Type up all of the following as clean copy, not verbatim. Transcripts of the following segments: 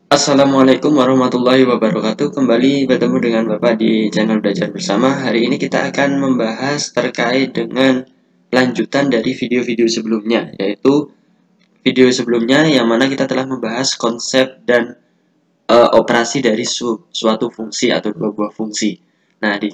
Assalamualaikum warahmatullahi wabarakatuh. Kembali bertemu dengan Bapak di channel Belajar Bersama. Hari ini kita akan membahas terkait dengan lanjutan dari video-video sebelumnya, yaitu video sebelumnya yang mana kita telah membahas konsep dan operasi dari suatu fungsi atau dua buah fungsi. Nah, di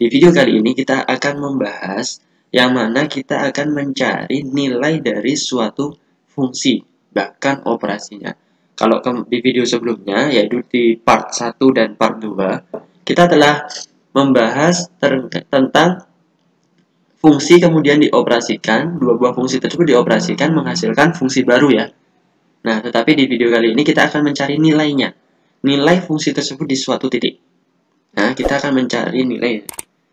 video kali ini kita akan membahas yang mana kita akan mencari nilai dari suatu fungsi, bahkan operasinya. Kalau di video sebelumnya, yaitu di part 1 dan part 2, kita telah membahas tentang fungsi kemudian dioperasikan, dua buah fungsi tersebut dioperasikan menghasilkan fungsi baru ya. Nah, tetapi di video kali ini kita akan mencari nilainya. Nilai fungsi tersebut di suatu titik. Nah, kita akan mencari nilai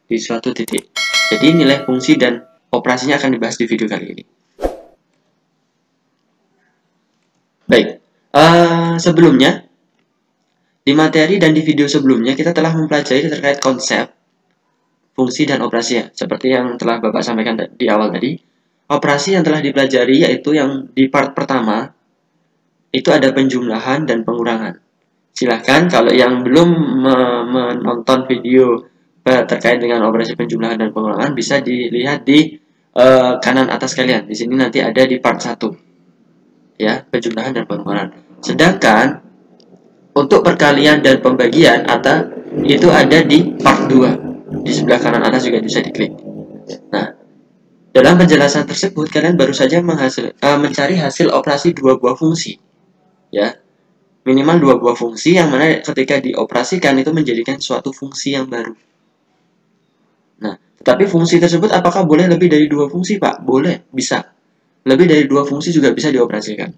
di suatu titik. Jadi, nilai fungsi dan operasinya akan dibahas di video kali ini. Baik, sebelumnya, di materi dan di video sebelumnya kita telah mempelajari terkait konsep, fungsi, dan operasinya. Seperti yang telah Bapak sampaikan di awal tadi, operasi yang telah dipelajari yaitu yang di part pertama, itu ada penjumlahan dan pengurangan. Silahkan kalau yang belum menonton video terkait dengan operasi penjumlahan dan pengurangan bisa dilihat di kanan atas kalian. Di sini nanti ada di part 1. Ya, penjumlahan dan pengurangan. Sedangkan untuk perkalian dan pembagian atau itu ada di part 2. Di sebelah kanan atas juga bisa diklik. Nah, dalam penjelasan tersebut kalian baru saja mencari hasil operasi dua buah fungsi. Ya, minimal dua buah fungsi yang mana ketika dioperasikan itu menjadikan suatu fungsi yang baru. Nah, tetapi fungsi tersebut apakah boleh lebih dari dua fungsi, Pak? Boleh, bisa. Lebih dari dua fungsi juga bisa dioperasikan.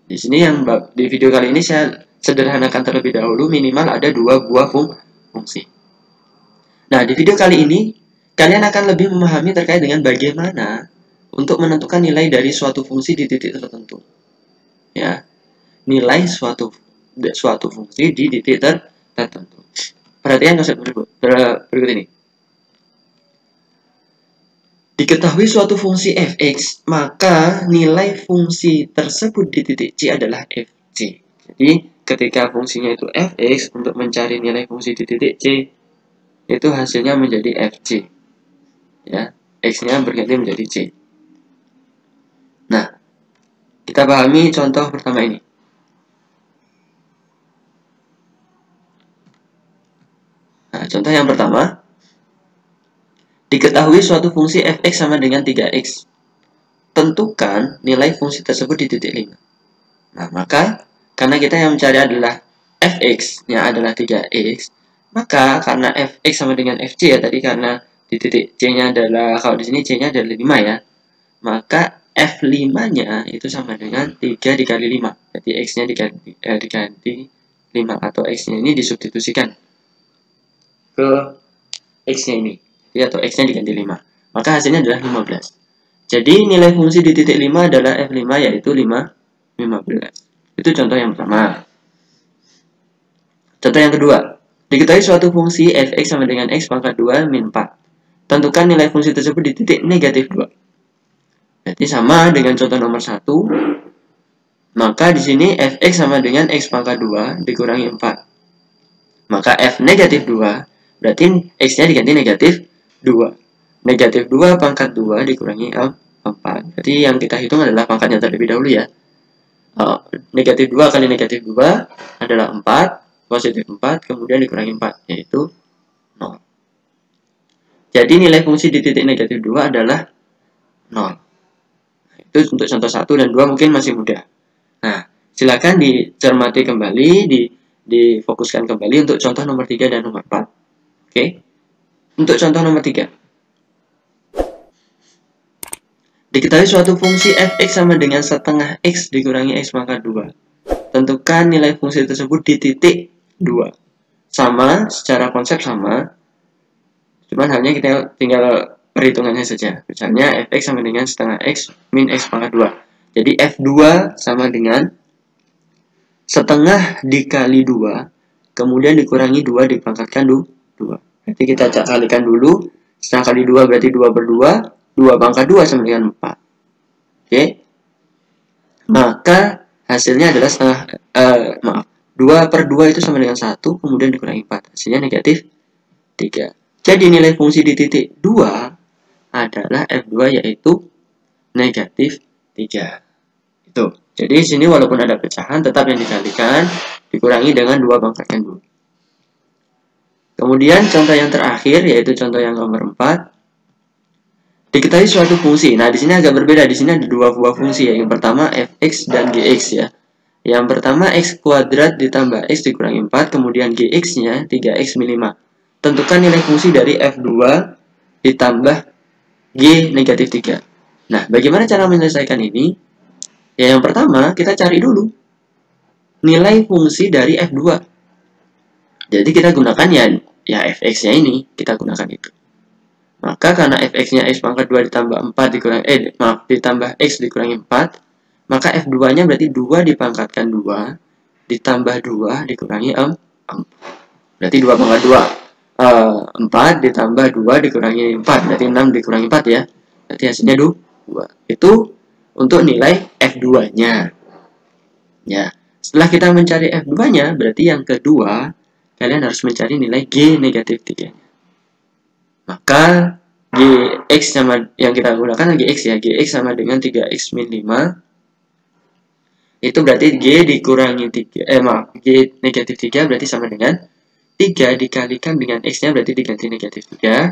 Di sini yang di video kali ini saya sederhanakan terlebih dahulu, minimal ada dua buah fungsi. Nah, di video kali ini kalian akan lebih memahami terkait dengan bagaimana untuk menentukan nilai dari suatu fungsi di titik tertentu. Ya, nilai suatu fungsi di titik tertentu. Perhatikan konsep berikut ini. Diketahui suatu fungsi fx, maka nilai fungsi tersebut di titik c adalah fc. Jadi, ketika fungsinya itu fx, untuk mencari nilai fungsi di titik c, itu hasilnya menjadi fc. Ya, x-nya berganti menjadi c. Nah, kita pahami contoh pertama ini. Nah, contoh yang pertama, diketahui suatu fungsi fx sama dengan 3x. Tentukan nilai fungsi tersebut di titik 5. Nah, maka karena kita yang mencari adalah fx-nya adalah 3x, maka karena fx sama dengan fc ya tadi, karena di titik c-nya adalah, kalau di sini c-nya adalah 5 ya, maka f5-nya itu sama dengan 3 dikali 5. Jadi x-nya diganti 5, atau x-nya ini disubstitusikan ke x-nya ini, atau x-nya diganti 5. Maka hasilnya adalah 15. Jadi nilai fungsi di titik 5 adalah f5, yaitu 15. Itu contoh yang pertama. Contoh yang kedua, diketahui suatu fungsi fx sama dengan x pangkat 2 min 4. Tentukan nilai fungsi tersebut di titik negatif 2. Jadi sama dengan contoh nomor 1. Maka di sini fx sama dengan x pangkat 2 dikurangi 4. Maka f negatif 2, berarti x-nya diganti negatif 2. Negatif 2 pangkat 2 dikurangi 4. Jadi yang kita hitung adalah pangkatnya terlebih dahulu ya. Negatif 2 kali negatif 2 adalah 4, positif 4, kemudian dikurangi 4, yaitu 0. Jadi nilai fungsi di titik negatif 2 adalah 0. Itu untuk contoh 1 dan 2 mungkin masih mudah. Nah, silakan dicermati kembali, difokuskan kembali untuk contoh nomor 3 dan nomor 4. Oke. Untuk contoh nomor 3. Diketahui suatu fungsi fx sama dengan setengah x dikurangi x pangkat 2. Tentukan nilai fungsi tersebut di titik 2. Sama, secara konsep sama. Cuman hanya kita tinggal perhitungannya saja. Misalnya fx sama dengan setengah x min x pangkat 2. Jadi f2 sama dengan setengah dikali 2, kemudian dikurangi 2 dipangkatkan 2. Nanti kita kalikan dulu. Setengah kali 2 berarti 2 per 2. 2 pangkat 2 sama dengan 4. Oke. Maka hasilnya adalah 2 2/2 itu sama dengan 1, kemudian dikurangi 4. Hasilnya negatif 3. Jadi nilai fungsi di titik 2 adalah F2 yaitu negatif 3. Itu. Jadi di sini walaupun ada pecahan, tetap yang dikalikan dikurangi dengan 2 pangkatkan 2. Kemudian contoh yang terakhir yaitu contoh yang nomor 4. Diketahui suatu fungsi. Nah, di sini agak berbeda. Di sini ada dua buah fungsi ya. Yang pertama fx dan gx ya. Yang pertama x kuadrat ditambah x dikurangi 4, kemudian gx-nya 3x min 5. Tentukan nilai fungsi dari f2 ditambah g negatif 3. Nah, bagaimana cara menyelesaikan ini? Ya, yang pertama kita cari dulu nilai fungsi dari f2. Jadi kita gunakan ya fx-nya ini, kita gunakan itu. Maka karena fx-nya x pangkat 2 ditambah 4 dikurangi ditambah x dikurangi 4, maka f2-nya berarti 2 dipangkatkan 2 ditambah 2 dikurangi 4. Berarti 2 pangkat 2 4 ditambah 2 dikurangi 4, berarti 6 dikurangi 4 ya. Berarti hasilnya 2. Itu untuk nilai f2-nya. Ya, setelah kita mencari f2-nya, berarti yang kedua kalian harus mencari nilai g negatif 3. Maka gx sama yang kita gunakan gx ya. Gx sama dengan 3x min 5. Itu berarti g dikurangi 3. G negatif 3 berarti sama dengan 3 dikalikan dengan x-nya berarti diganti negatif 3.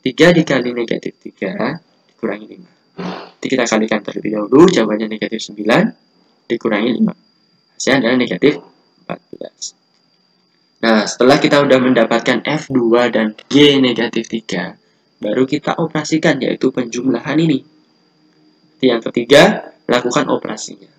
3 dikali negatif 3 dikurangi 5. Nanti kita kalikan terlebih dahulu. Jawabannya negatif 9 dikurangi 5. Hasilnya adalah negatif 14. Nah, setelah kita sudah mendapatkan F2 dan G negatif 3, baru kita operasikan, yaitu penjumlahan ini. Yang ketiga, lakukan operasinya.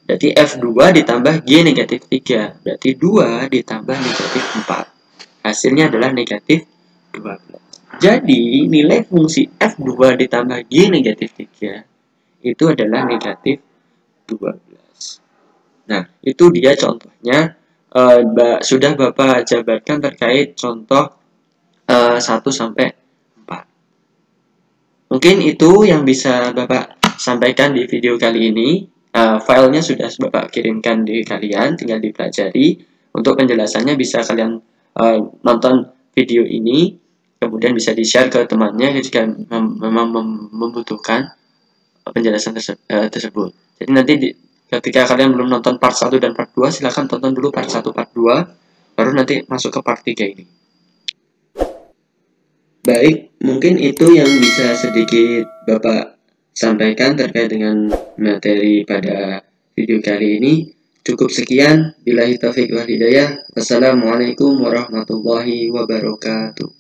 Berarti F2 ditambah G negatif 3, berarti 2 ditambah negatif 4. Hasilnya adalah negatif 12. Jadi, nilai fungsi F2 ditambah G negatif 3 itu adalah negatif 12. Nah, itu dia contohnya. Sudah Bapak jabarkan terkait contoh 1-4. Mungkin itu yang bisa Bapak sampaikan di video kali ini. Filenya sudah Bapak kirimkan di kalian, tinggal dipelajari. Untuk penjelasannya bisa kalian nonton video ini, kemudian bisa di-share ke temannya jika memang membutuhkan penjelasan tersebut. Jadi nanti ketika kalian belum nonton part 1 dan part 2, silahkan tonton dulu part 1, part 2, baru nanti masuk ke part 3 ini. Baik, mungkin itu yang bisa sedikit Bapak sampaikan terkait dengan materi pada video kali ini. Cukup sekian, billahi taufiq wal hidayah. Wassalamualaikum warahmatullahi wabarakatuh.